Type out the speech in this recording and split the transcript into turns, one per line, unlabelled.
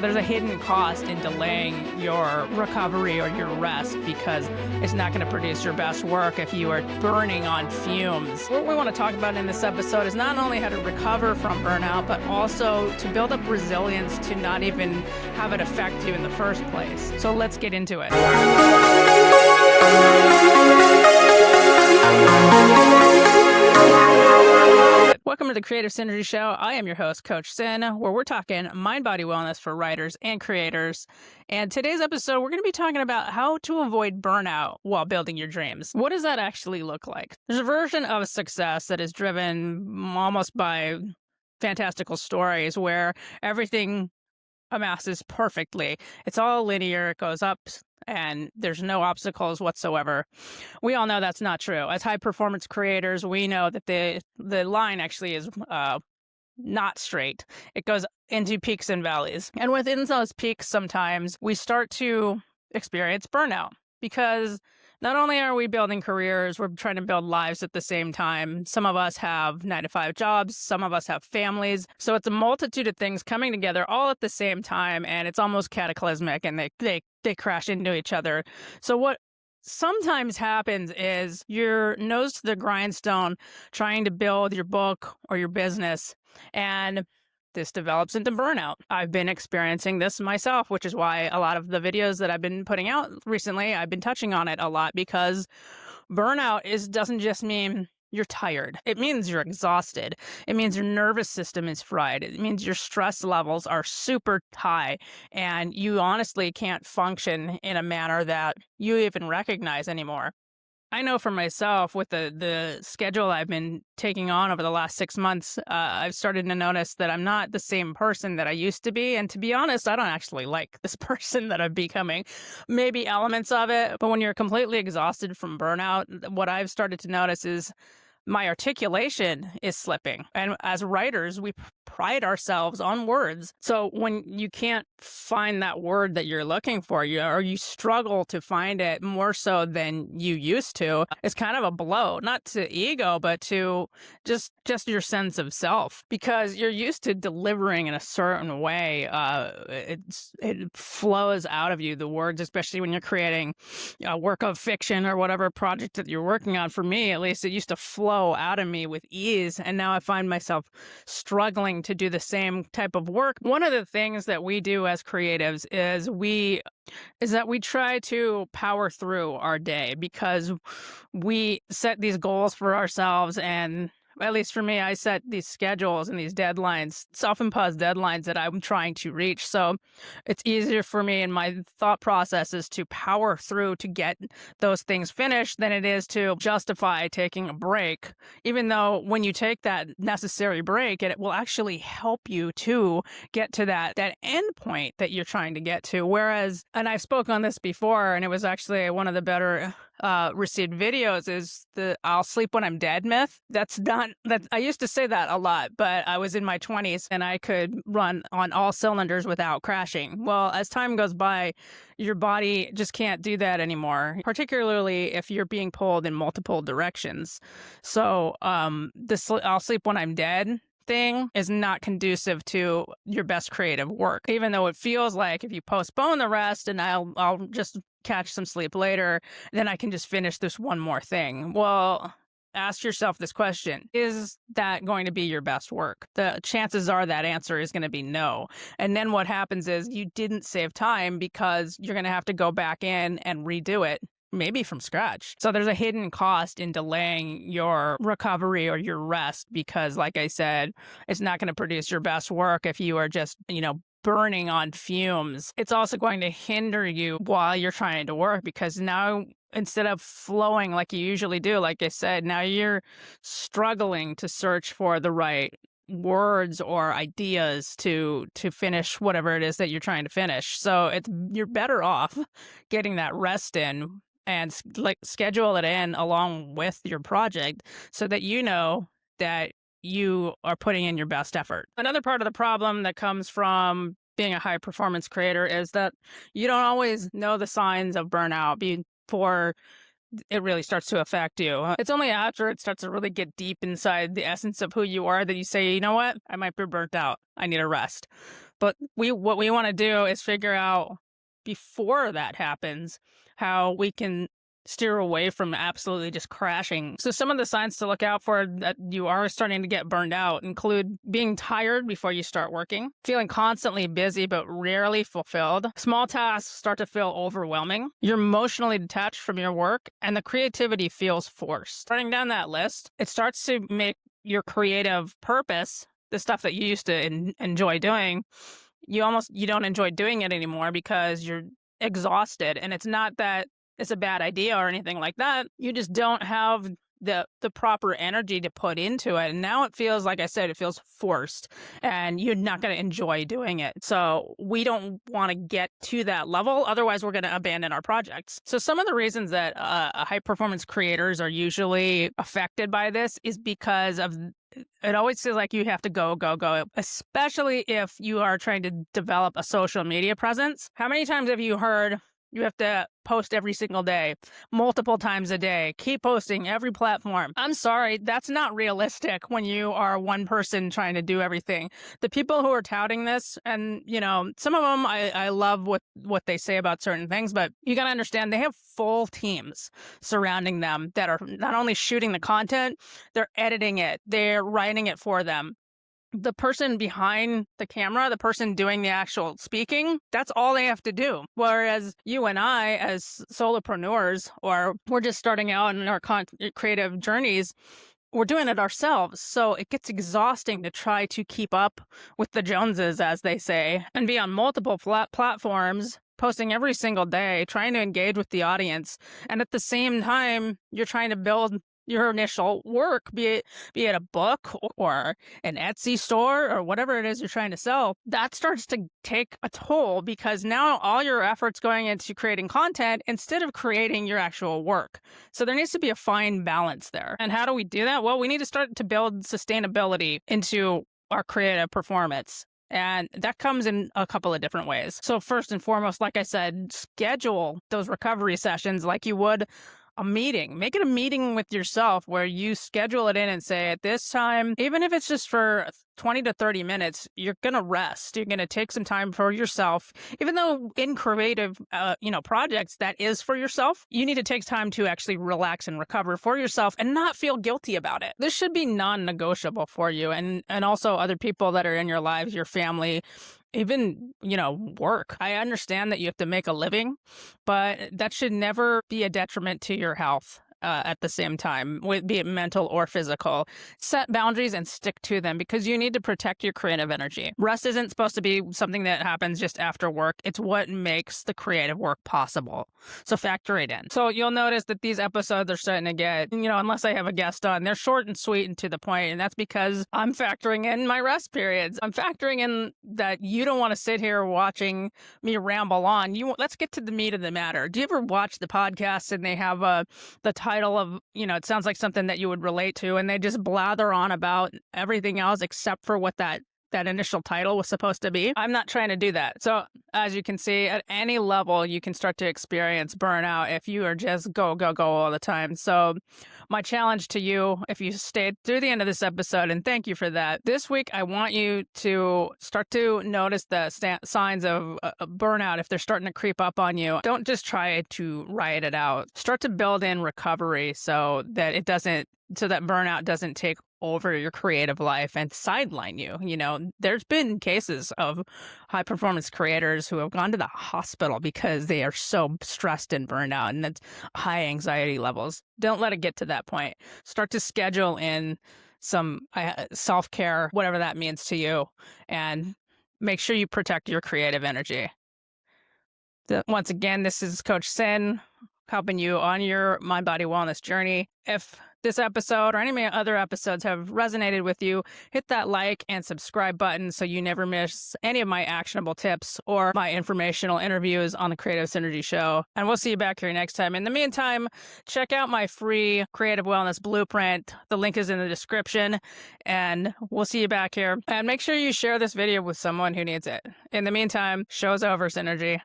There's a hidden cost in delaying your recovery or your rest because it's not going to produce your best work if you are burning on fumes. What we want to talk about in this episode is not only how to recover from burnout, but also to build up resilience to not even have it affect you in the first place. So let's get into it. Welcome to the Creative Cynergy Show. I am your host, Coach Cyn, where we're talking mind-body wellness for writers and creators. And today's episode, we're going to be talking about how to avoid burnout while building your dreams. What does that actually look like? There's a version of success that is driven almost by fantastical stories where everything amasses perfectly. It's all linear, it goes up, and there's no obstacles whatsoever. We all know that's not true. As high performance creators, we know that the line actually is not straight. It goes into peaks and valleys. And within those peaks, sometimes we start to experience burnout because not only are we building careers, we're trying to build lives at the same time. Some of us have 9-to-5 jobs. Some of us have families. So it's a multitude of things coming together all at the same time, and it's almost cataclysmic, and they crash into each other. So what sometimes happens is you're nose to the grindstone trying to build your book or your business, and this develops into burnout. I've been experiencing this myself, which is why a lot of the videos that I've been putting out recently, I've been touching on it a lot, because burnout doesn't just mean you're tired. It means you're exhausted. It means your nervous system is fried. It means your stress levels are super high, and you honestly can't function in a manner that you even recognize anymore. I know for myself, with the schedule I've been taking on over the last 6 months, I've started to notice that I'm not the same person that I used to be. And to be honest, I don't actually like this person that I'm becoming. Maybe elements of it, but when you're completely exhausted from burnout, what I've started to notice is my articulation is slipping. And as writers, we pride ourselves on words. So when you can't find that word that you're looking for, or you struggle to find it more so than you used to, it's kind of a blow, not to ego, but to just your sense of self, because you're used to delivering in a certain way. It flows out of you, the words, especially when you're creating a work of fiction or whatever project that you're working on. For me, at least, it used to flow out of me with ease, and now I find myself struggling to do the same type of work. One of the things that we do as creatives is that we try to power through our day because we set these goals for ourselves, and at least for me, I set these schedules and these deadlines, self-imposed deadlines that I'm trying to reach. So it's easier for me in my thought processes to power through to get those things finished than it is to justify taking a break, even though when you take that necessary break, it will actually help you to get to that end point that you're trying to get to. Whereas, and I've spoken on this before, and it was actually one of the better received videos, is the "I'll sleep when I'm dead" myth. That I used to say that a lot, but I was in my 20s and I could run on all cylinders without crashing. Well, as time goes by, your body just can't do that anymore, particularly if you're being pulled in multiple directions. So I'll sleep when I'm dead thing is not conducive to your best creative work, even though it feels like if you postpone the rest and I'll just catch some sleep later, then I can just finish this one more thing. Well, ask yourself this question: is that going to be your best work? The chances are that answer is going to be no. And then what happens is you didn't save time because you're going to have to go back in and redo it, maybe from scratch. So there's a hidden cost in delaying your recovery or your rest because, like I said, it's not going to produce your best work if you are just, burning on fumes. It's also going to hinder you while you're trying to work, because now, instead of flowing like you usually do, like I said, now you're struggling to search for the right words or ideas to finish whatever it is that you're trying to finish. So you're better off getting that rest in and schedule it in along with your project so that you know that you are putting in your best effort. Another part of the problem that comes from being a high performance creator is that you don't always know the signs of burnout before it really starts to affect you. It's only after it starts to really get deep inside the essence of who you are that you say, you know what, I might be burnt out. I need a rest. But what we want to do is figure out before that happens how we can steer away from absolutely just crashing. So some of the signs to look out for that you are starting to get burned out include being tired before you start working, feeling constantly busy but rarely fulfilled. Small tasks start to feel overwhelming. You're emotionally detached from your work, and the creativity feels forced. Starting down that list, it starts to make your creative purpose, the stuff that you used to enjoy doing, you don't enjoy doing it anymore because you're exhausted. And it's not that it's a bad idea or anything like that. You just don't have the proper energy to put into it. And now it feels, like I said, it feels forced, and you're not going to enjoy doing it. So we don't want to get to that level. Otherwise, we're going to abandon our projects. So some of the reasons that high performance creators are usually affected by this is because of it always feels like you have to go, especially if you are trying to develop a social media presence. How many times have you heard you have to post every single day, multiple times a day, keep posting every platform? I'm sorry, that's not realistic when you are one person trying to do everything. The people who are touting this, and some of them, I love what they say about certain things, but you got to understand they have full teams surrounding them that are not only shooting the content, they're editing it, they're writing it for them. The person behind the camera, the person doing the actual speaking, that's all they have to do. Whereas you and I, as solopreneurs, or we're just starting out in our creative journeys, we're doing it ourselves. So it gets exhausting to try to keep up with the Joneses, as they say, and be on multiple platforms, posting every single day, trying to engage with the audience. And at the same time, you're trying to build your initial work, be it a book or an Etsy store or whatever it is you're trying to sell. That starts to take a toll because now all your efforts going into creating content instead of creating your actual work. So there needs to be a fine balance there. And how do we do that? Well, we need to start to build sustainability into our creative performance. And that comes in a couple of different ways. So first and foremost, like I said, schedule those recovery sessions like you would a meeting. Make it a meeting with yourself where you schedule it in and say, at this time, even if it's just for 20 to 30 minutes, you're going to rest. You're going to take some time for yourself. Even though in creative, projects, that is for yourself, you need to take time to actually relax and recover for yourself and not feel guilty about it. This should be non-negotiable for you and also other people that are in your lives, your family, even, work. I understand that you have to make a living, but that should never be a detriment to your health. At the same time, be it mental or physical. Set boundaries and stick to them because you need to protect your creative energy. Rest isn't supposed to be something that happens just after work. It's what makes the creative work possible. So factor it in. So you'll notice that these episodes are starting to get, unless I have a guest on, they're short and sweet and to the point, and that's because I'm factoring in my rest periods. I'm factoring in that you don't want to sit here watching me ramble on. Let's get to the meat of the matter. Do you ever watch the podcast and they have the title of, it sounds like something that you would relate to, and they just blather on about everything else except for what that initial title was supposed to be? I'm not trying to do that. So as you can see, at any level, you can start to experience burnout if you are just go all the time. So my challenge to you, if you stayed through the end of this episode, and thank you for that, this week I want you to start to notice the signs of burnout if they're starting to creep up on you. Don't just try to ride it out. Start to build in recovery so that burnout doesn't take over your creative life and sideline you. There's been cases of high performance creators who have gone to the hospital because they are so stressed and burned out, and that's high anxiety levels. Don't let it get to that point. Start to schedule in some self-care, whatever that means to you, and make sure you protect your creative energy. Once again, this is Coach Sin helping you on your mind-body wellness journey. If this episode or any other episodes have resonated with you, hit that like and subscribe button so you never miss any of my actionable tips or my informational interviews on the Creative Cynergy Show. And we'll see you back here next time. In the meantime, check out my free Creative Wellness Blueprint. The link is in the description, and we'll see you back here. And make sure you share this video with someone who needs it. In the meantime, show's over, Synergy.